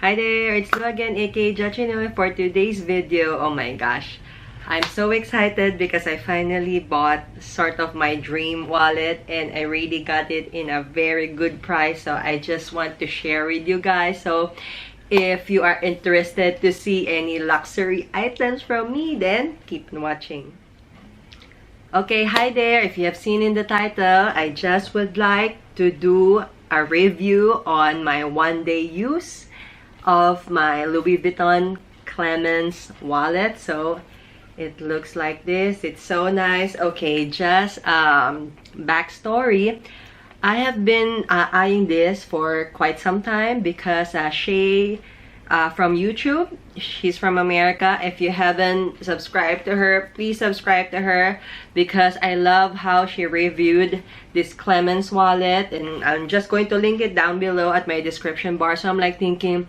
Hi there, it's Lou again, aka Jachinoy, for today's video. Oh my gosh, I'm so excited because I finally bought sort of my dream wallet and I really got it in a very good price. So I just want to share with you guys. So if you are interested to see any luxury items from me, then keep on watching. Okay, hi there. If you have seen in the title, I just would like to do a review on my one-day use of my Louis Vuitton Clemence wallet. So it looks like this. It's so nice. Okay, just backstory. I have been eyeing this for quite some time because Shay from YouTube, she's from America. If you haven't subscribed to her, please subscribe to her because I love how she reviewed this Clemence wallet, and I'm just going to link it down below at my description bar. So I'm like thinking,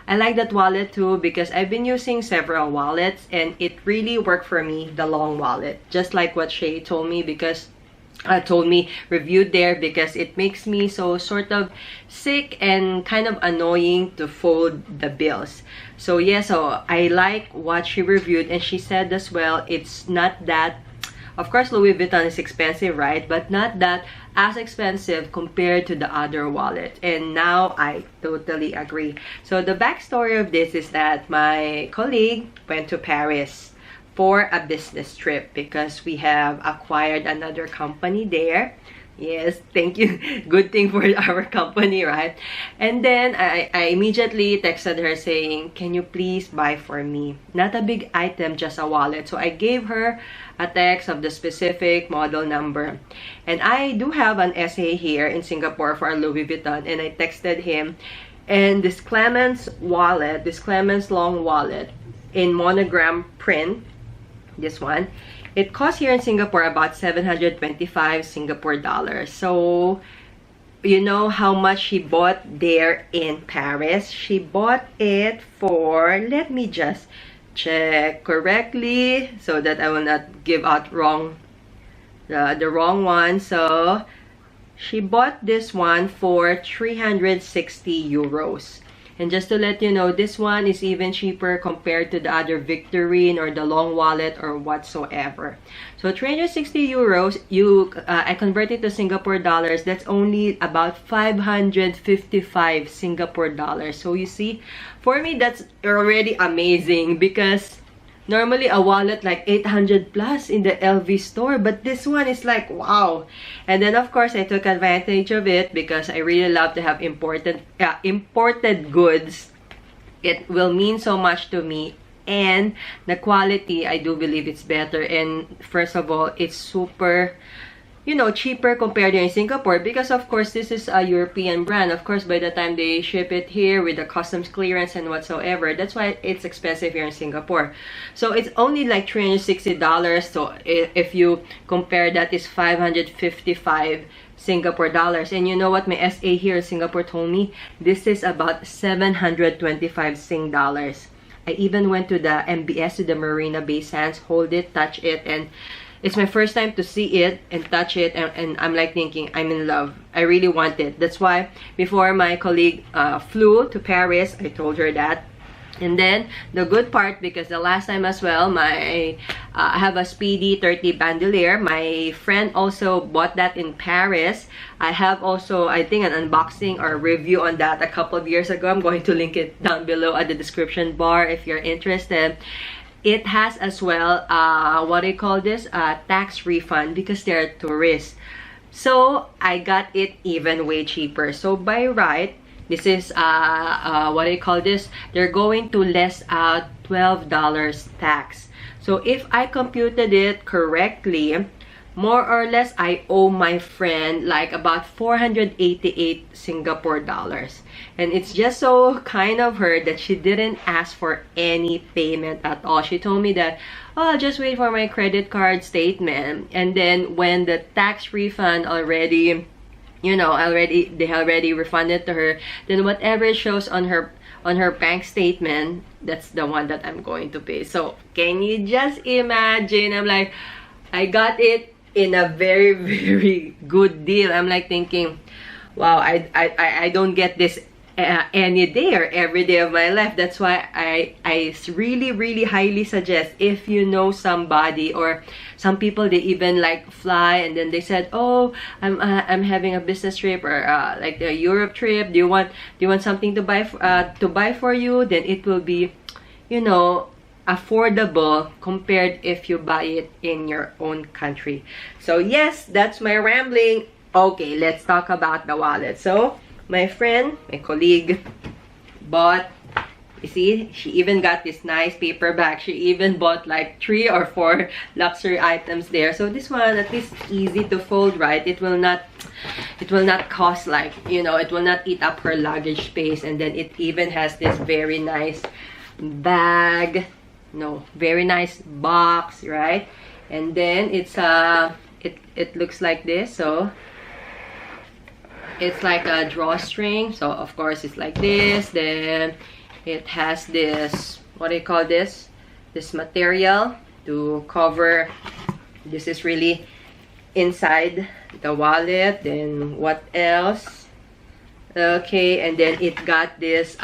I like that wallet too because I've been using several wallets and it really worked for me, the long wallet, just like what Shay told me, because reviewed there, because it makes me so sort of sick and kind of annoying to fold the bills. So yeah, so I like what she reviewed, and she said as well, it's not that, of course Louis Vuitton is expensive, right, but not that as expensive compared to the other wallet. And now I totally agree. So the backstory of this is that my colleague went to Paris for a business trip because we have acquired another company there. Yes, thank you. Good thing for our company, right? And then I immediately texted her saying, can you please buy for me? Not a big item, just a wallet. So I gave her a text of the specific model number. And I do have an SA here in Singapore for a Louis Vuitton, and I texted him. And this Clemence wallet, this Clemence long wallet in monogram print, this one, it costs here in Singapore about 725 Singapore dollars. So you know how much she bought there in Paris? She bought it for, let me just check correctly so that I will not give out the wrong one. So she bought this one for 360 euros. And just to let you know, this one is even cheaper compared to the other Victorine or the long wallet or whatsoever. So 360 euros, I convert it to Singapore dollars. That's only about 555 Singapore dollars. So you see, for me, that's already amazing because normally a wallet like 800 plus in the LV store, but this one is like wow. And then of course I took advantage of it because I really love to have imported goods. It will mean so much to me, and the quality, I do believe it's better. And first of all, it's super, you know, cheaper compared to in Singapore because of course this is a European brand. Of course by the time they ship it here with the customs clearance and whatsoever, that's why it's expensive here in Singapore. So it's only like $360. So if you compare that, is 555 Singapore dollars. And you know what my SA here in Singapore told me? This is about 725 Sing dollars. I even went to the MBS, to the Marina Bay Sands, hold it, touch it, and it's my first time to see it and touch it, and I'm like thinking, I'm in love. I really want it. That's why before my colleague flew to Paris, I told her that. And then the good part, because the last time as well, I have a Speedy 30 bandolier. My friend also bought that in Paris. I have also, I think, an unboxing or review on that a couple of years ago. I'm going to link it down below at the description bar if you're interested. It has as well, what I call this, tax refund because they're tourists. So I got it even way cheaper. So by right, this is, what I call this, they're going to less out $12 tax. So if I computed it correctly, more or less, I owe my friend like about 488 Singapore dollars. And it's just so kind of her that she didn't ask for any payment at all. She told me that, oh, I'll just wait for my credit card statement. And then when the tax refund already, you know, they already refunded to her, then whatever shows on her bank statement, that's the one that I'm going to pay. So can you just imagine? I'm like, I got it in a very, very good deal. I'm like thinking, wow, I don't get this any day or every day of my life. That's why I really highly suggest, if you know somebody, or some people, they even like fly and then they said, oh, I'm having a business trip, or like the Europe trip, do you want something to buy for you? Then it will be, you know, affordable compared if you buy it in your own country. So yes, that's my rambling. Okay, let's talk about the wallet. So my friend, my colleague, bought, you see, she even got this nice paper bag. She even bought like 3 or 4 luxury items there. So this one, at least easy to fold, right? It will not cost, like, you know, it will not eat up her luggage space. And then it even has this very nice bag, very nice box, right? And then it's it looks like this. So it's like a drawstring, so of course it's like this. Then it has this, what do you call this material to cover. This is really inside the wallet. Then what else? Okay, and then it got this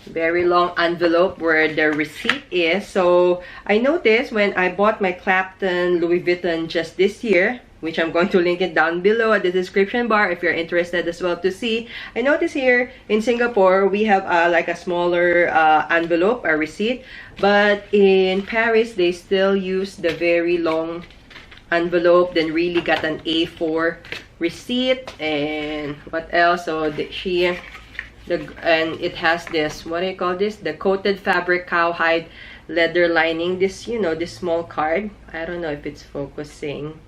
very long envelope where the receipt is. So I noticed when I bought my Clapton Louis Vuitton just this year, which I'm going to link it down below at the description bar if you're interested as well to see. I noticed here in Singapore, we have like a smaller envelope, a receipt. But in Paris, they still use the very long envelope, then really got an A4 receipt. And what else? So and it has this, what do you call this? The coated fabric cowhide leather lining. This, you know, this small card. I don't know if it's focusing,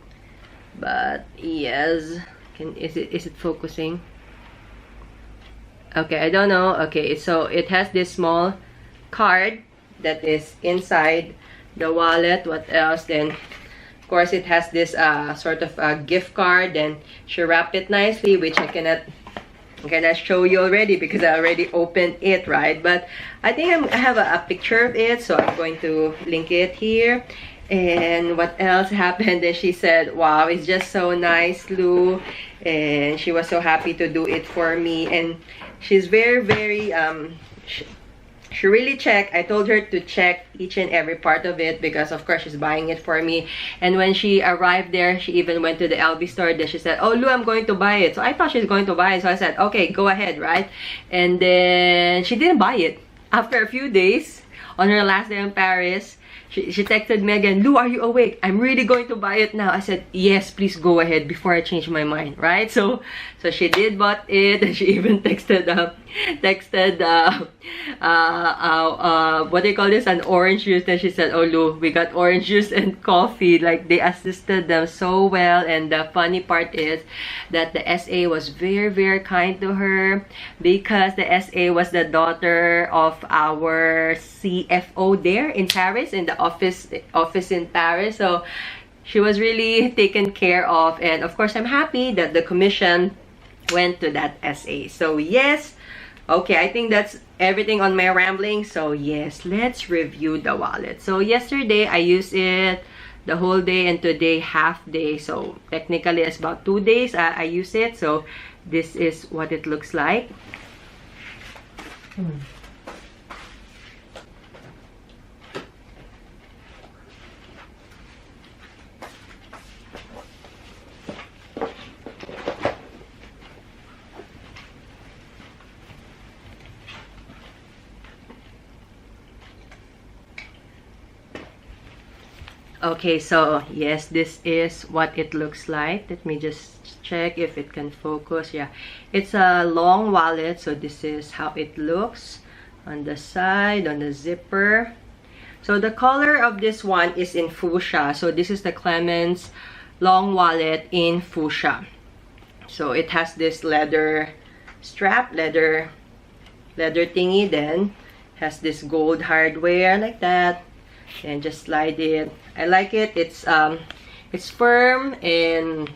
but yes, is it focusing? Okay, I don't know. Okay, so it has this small card that is inside the wallet. What else? Then of course it has this sort of a gift card. Then she wrapped it nicely, which I cannot show you already because I already opened it, right? But I think I have a picture of it, so I'm going to link it here. And what else happened? And she said, wow, it's just so nice, Lou. And she was so happy to do it for me. And she's very she really checked. I told her to check each and every part of it because of course she's buying it for me. And when she arrived there, she even went to the LV store. Then she said, oh, Lou, I'm going to buy it. So I thought she's going to buy it. So I said, okay, go ahead, right? And then she didn't buy it. After a few days, on her last day in Paris, she texted me again, Lou, are you awake? I'm really going to buy it now. I said, yes, please go ahead before I change my mind, right? So she did bought it, and she even texted what do you call this? An orange juice. Then she said, oh, Lou, we got orange juice and coffee. Like, they assisted them so well. And the funny part is that the SA was very kind to her, because the SA was the daughter of our CFO there in Paris, in the office in Paris. So she was really taken care of. And of course, I'm happy that the commission went to that SA. So yes, okay, I think that's everything on my rambling. So yes, let's review the wallet. So yesterday I used it the whole day, and today half day. So technically it's about 2 days I use it. So this is what it looks like. Okay, so yes, this is what it looks like. Let me just check if it can focus. Yeah, it's a long wallet, so this is how it looks on the side, on the zipper. So the color of this one is in fuchsia. So this is the Clemence long wallet in fuchsia. So it has this leather strap, leather thingy, then has this gold hardware like that. And just slide it. I like it. It's firm, and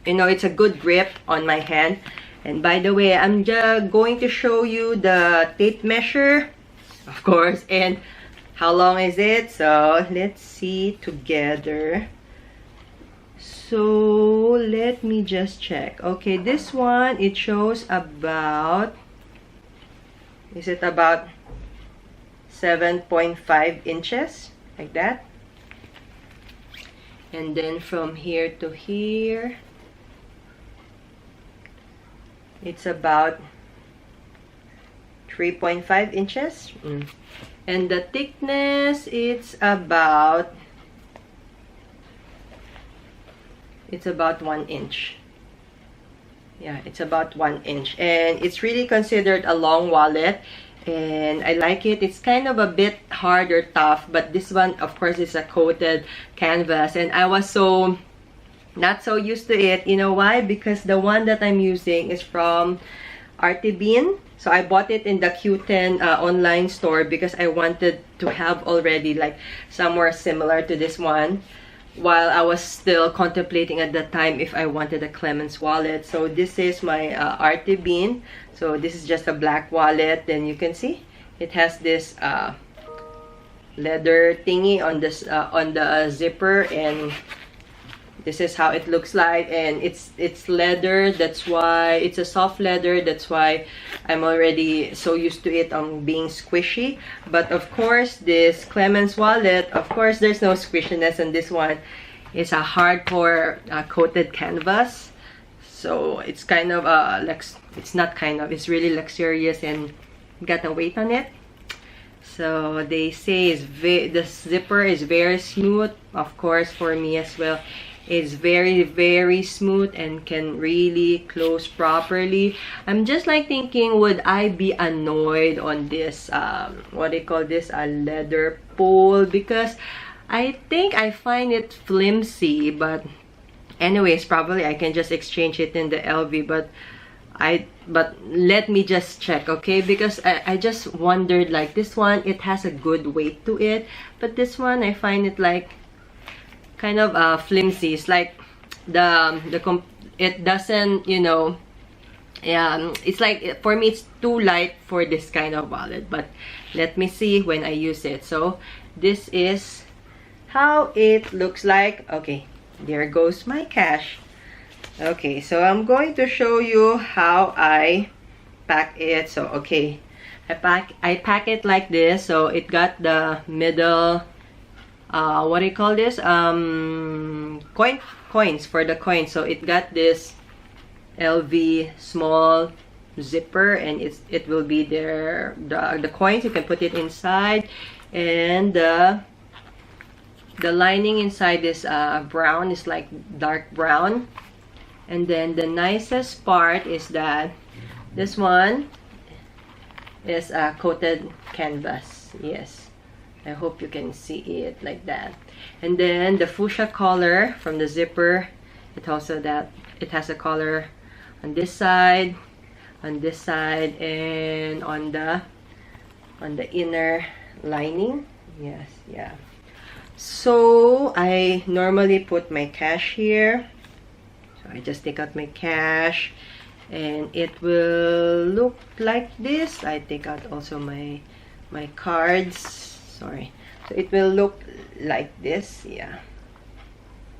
you know, it's a good grip on my hand. And by the way, I'm just going to show you the tape measure, of course, and how long is it. So let's see together. So let me just check. Okay, this one, it shows about, is it about 7.5 inches, like that. And then from here to here, it's about 3.5 inches. And the thickness, it's about 1 inch. Yeah, it's about 1 inch. And it's really considered a long wallet. And I like it. It's kind of a bit hard or tough. But this one, of course, is a coated canvas. And I was not so used to it. You know why? Because the one that I'm using is from Artibin. So I bought it in the Q10 online store because I wanted to have already like somewhere similar to this one, while I was still contemplating at that time if I wanted a Clemence wallet. So this is my Artibin. So this is just a black wallet. Then you can see it has this leather thingy on this on the zipper, and this is how it looks like. And it's leather, that's why it's a soft leather, that's why I'm already so used to it being squishy. But of course, this Clemence wallet, of course there's no squishiness, and this one is a hardcore coated canvas. So it's kind of it's not kind of, it's really luxurious and got a weight on it. So they say the zipper is very smooth. Of course, for me as well, it's very, very smooth and can really close properly. I'm just like thinking, would I be annoyed on this what do you call this, a leather pole? Because I think I find it flimsy. But anyways, probably I can just exchange it in the LV. But let me just check, okay? Because I just wondered, like this one, it has a good weight to it, but this one I find it like kind of flimsy. It's like it doesn't, you know, it's like, for me it's too light for this kind of wallet. But let me see when I use it. So this is how it looks like. Okay, there goes my cash. Okay, so I'm going to show you how I pack it. So okay, I pack it like this. So it got the middle what do you call this, coins for the coins. So it got this LV small zipper, and it will be there, the coins, you can put it inside. And the lining inside is brown, is like dark brown. And then the nicest part is that this one is a coated canvas. Yes, I hope you can see it like that. And then the fuchsia color from the zipper, it also that it has a color on this side, and on the inner lining. Yes, yeah. So I normally put my cash here. So I just take out my cash, and it will look like this. I take out also my cards. Sorry. So it will look like this. Yeah.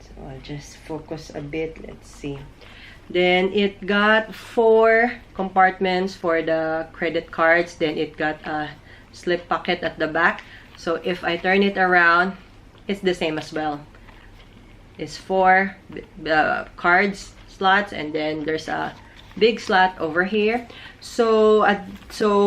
So I'll just focus a bit. Let's see. Then it got 4 compartments for the credit cards. Then it got a slip pocket at the back. So if I turn it around, it's the same as well. It's 4 cards slots, and then there's a big slot over here. So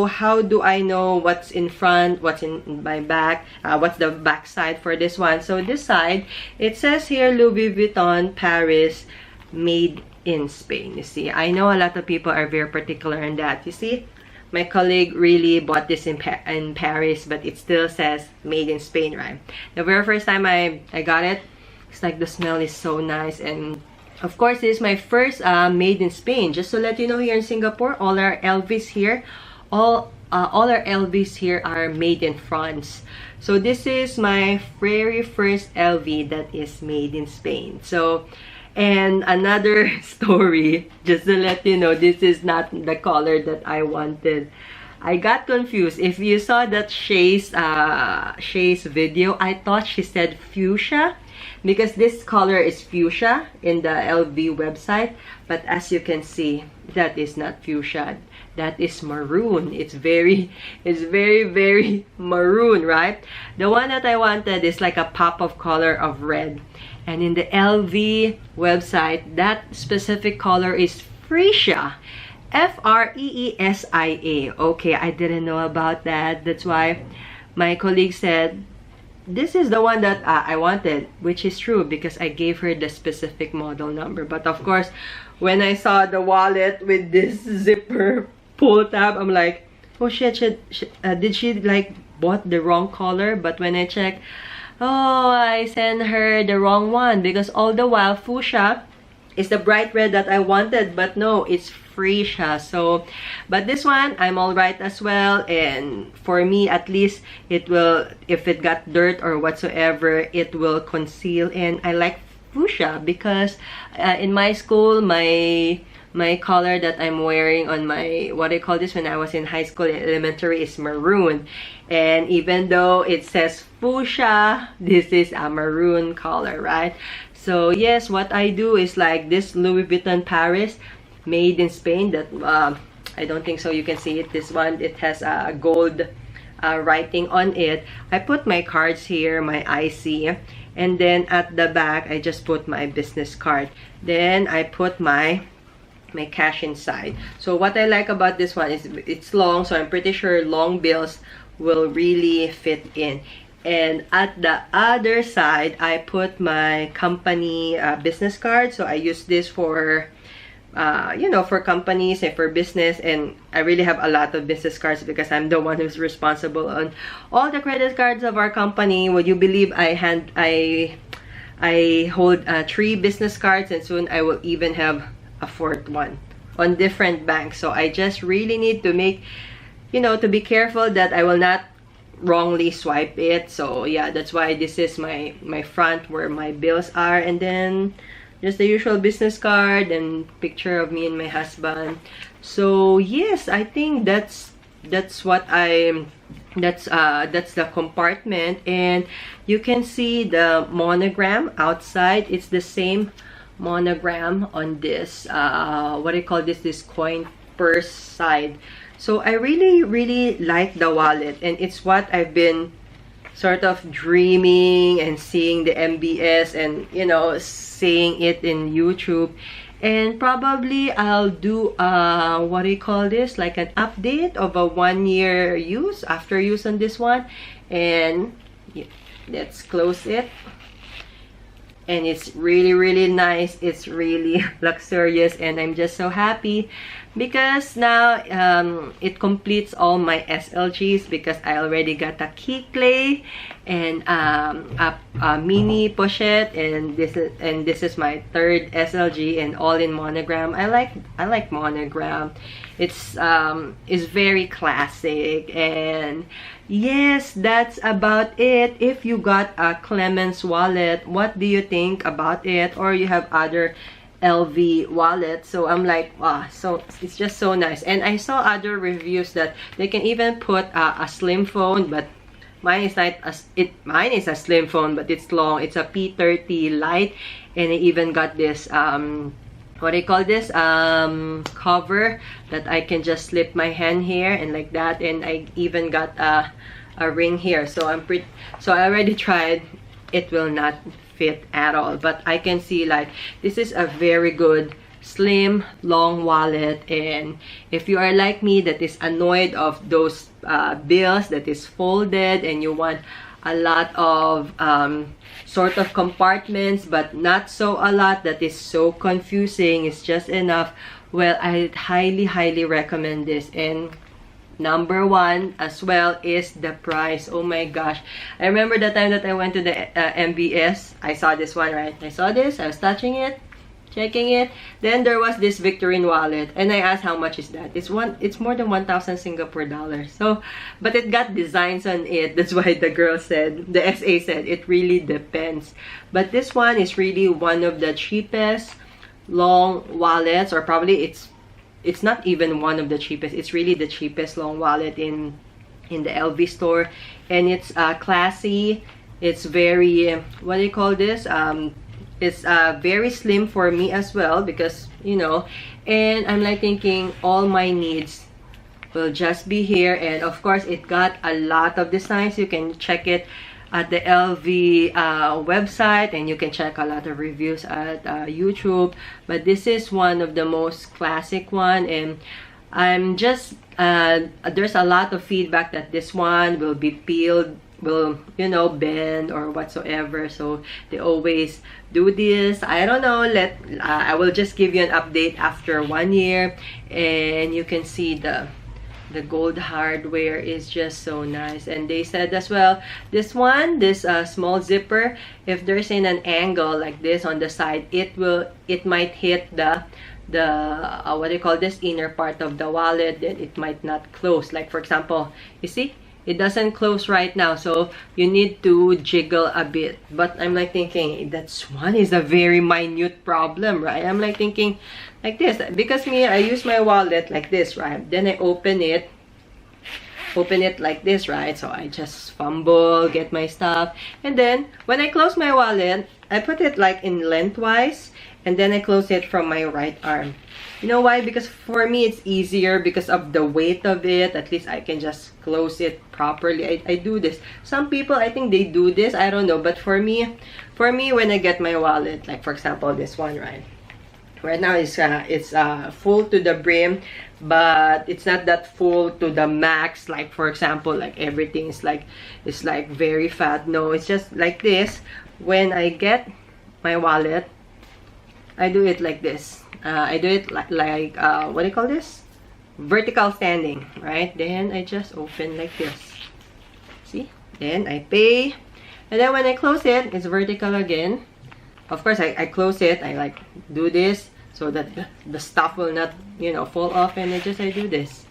how do I know what's in front, what's in my back, what's the back side for this one? So this side, it says here Louis Vuitton Paris, made in Spain. You see, I know a lot of people are very particular in that. You see, my colleague really bought this in Paris, but it still says made in Spain, right? The very first time I got it, it's like the smell is so nice. And of course, this is my first made in Spain. Just to let you know, here in Singapore, all our LVs here, all our LVs here are made in France. So this is my very first LV that is made in Spain. So, and another story, just to let you know, this is not the color that I wanted. I got confused. If you saw that Shay's video, I thought she said fuchsia. because this color is fuchsia in the LV website, but as you can see, that is not fuchsia. That is maroon. It's very maroon, right? The one that I wanted is like a pop of color of red. And in the LV website, that specific color is freesia. Freesia. Okay, I didn't know about that. That's why my colleague said, this is the one that I wanted, which is true because I gave her the specific model number. But of course, when I saw the wallet with this zipper pull tab, I'm like, oh shit, did she like bought the wrong color? But when I checked, oh, I sent her the wrong one because all the while fuchsia is the bright red that I wanted, but no, it's freesia. So, but this one I'm all right as well, and for me at least, it will, if it got dirt or whatsoever, it will conceal. And I like fuchsia because in my school, my color that I'm wearing on my, what I call this when I was in high school and elementary, is maroon. And even though it says fuchsia, this is a maroon color, right? So yes, what I do is like this Louis Vuitton Paris, made in Spain, that I don't think so you can see it. This one, it has a gold writing on it. I put my cards here, my IC, and then at the back I just put my business card. Then I put my cash inside. So what I like about this one is it's long, so I'm pretty sure long bills will really fit in. And at the other side, I put my company business card. So I use this for you know, for companies and for business, and I really have a lot of business cards because I'm the one who's responsible on all the credit cards of our company. Would you believe I hold 3 business cards, and soon I will even have a 4th one on different banks. So I just really need to make, you know, to be careful that I will not wrongly swipe it. So yeah, that's why this is my front where my bills are, and then just the usual business card and picture of me and my husband. So yes, I think that's what that's the compartment. And you can see the monogram outside. It's the same monogram on this what I call this coin purse side. So I really like the wallet, and it's what I've been sort of dreaming and seeing the MBS and, you know, seeing it in YouTube. And probably I'll do what do you call this, like an update of a 1-year use, after use on this one. And yeah, let's close it. And it's really nice. It's really luxurious, and I'm just so happy because now it completes all my SLGs, because I already got a key clay and a mini pochette, and this is my 3rd SLG, and all in monogram. I like monogram. It's very classic. And yes, that's about it. If you got a Clemence wallet, what do you think about it? Or you have other LV wallet? So I'm like, wow, so it's just so nice. And I saw other reviews that they can even put a slim phone, but mine is not mine is a slim phone, but it's long. It's a P30 Lite, and I even got this what do you call this, cover that I can just slip my hand here and like that. And I even got a ring here. So I already tried. It will not fit at all, but I can see like this is a very good slim long wallet. And if you are like me, that is annoyed of those bills that is folded, and you want a lot of sort of compartments, but not so a lot, that is so confusing, it's just enough, well, I highly recommend this. And number 1 as well is the price. Oh my gosh, I remember the time that I went to the MBS, I saw this one, right? I saw this, I was touching it, checking it. Then there was this Victorine wallet, and I asked how much is that. It's more than 1,000 Singapore dollars. So, but it got designs on it. That's why the girl said, the SA said, it really depends. But this one is really one of the cheapest long wallets, or probably it's not even one of the cheapest. It's really the cheapest long wallet in the LV store, and it's classy. It's very, what do you call this? It's very slim for me as well, because, you know, and I'm like thinking all my needs will just be here. And of course, it got a lot of designs. You can check it at the LV website, and you can check a lot of reviews at YouTube. But this is one of the most classic one, and I'm just there's a lot of feedback that this one will be peeled, will, you know, bend or whatsoever. So they always do this. I don't know, I will just give you an update after 1 year, and you can see the gold hardware is just so nice. And they said as well, this one, this small zipper, if there's in an angle like this on the side, it might hit the what do you call this, inner part of the wallet, then it might not close. Like for example, you see, it doesn't close right now, so you need to jiggle a bit. But I'm like thinking, that's one is a very minute problem, right? I'm like thinking like this, because me, I use my wallet like this, right? Then I open it like this, right? So I just fumble, get my stuff, and then when I close my wallet, I put it like in lengthwise, and then I close it from my right arm. You know why? Because for me it's easier because of the weight of it. At least I can just close it properly. I do this. Some people, I think they do this, I don't know, but for me when I get my wallet, like for example this one, right now it's full to the brim, but it's not that full to the max, like for example, like everything is like, it's like very fat. No, it's just like this. When I get my wallet, I do it like this. I do it like what do you call this? Vertical standing, right? Then I just open like this. See? Then I pay. And then when I close it, it's vertical again. Of course, I close it. I like do this so that the stuff will not, you know, fall off. And I do this.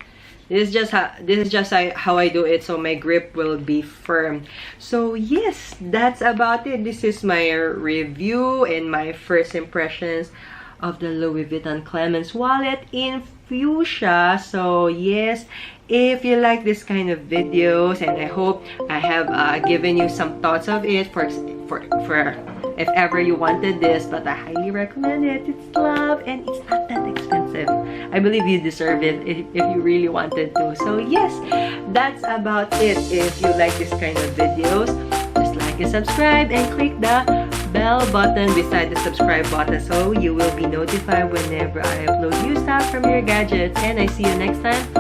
This is just how I do it, so my grip will be firm. So yes, that's about it. This is my review and my first impressions of the Louis Vuitton Clemence wallet in fuchsia. So yes, if you like this kind of videos, and I hope I have given you some thoughts of it for if ever you wanted this, but I highly recommend it. It's love, and it's not that expensive. I believe you deserve it if you really wanted to. So yes, that's about it. If you like this kind of videos, just like and subscribe, and click the bell button beside the subscribe button so you will be notified whenever I upload new stuff from your gadgets. And I see you next time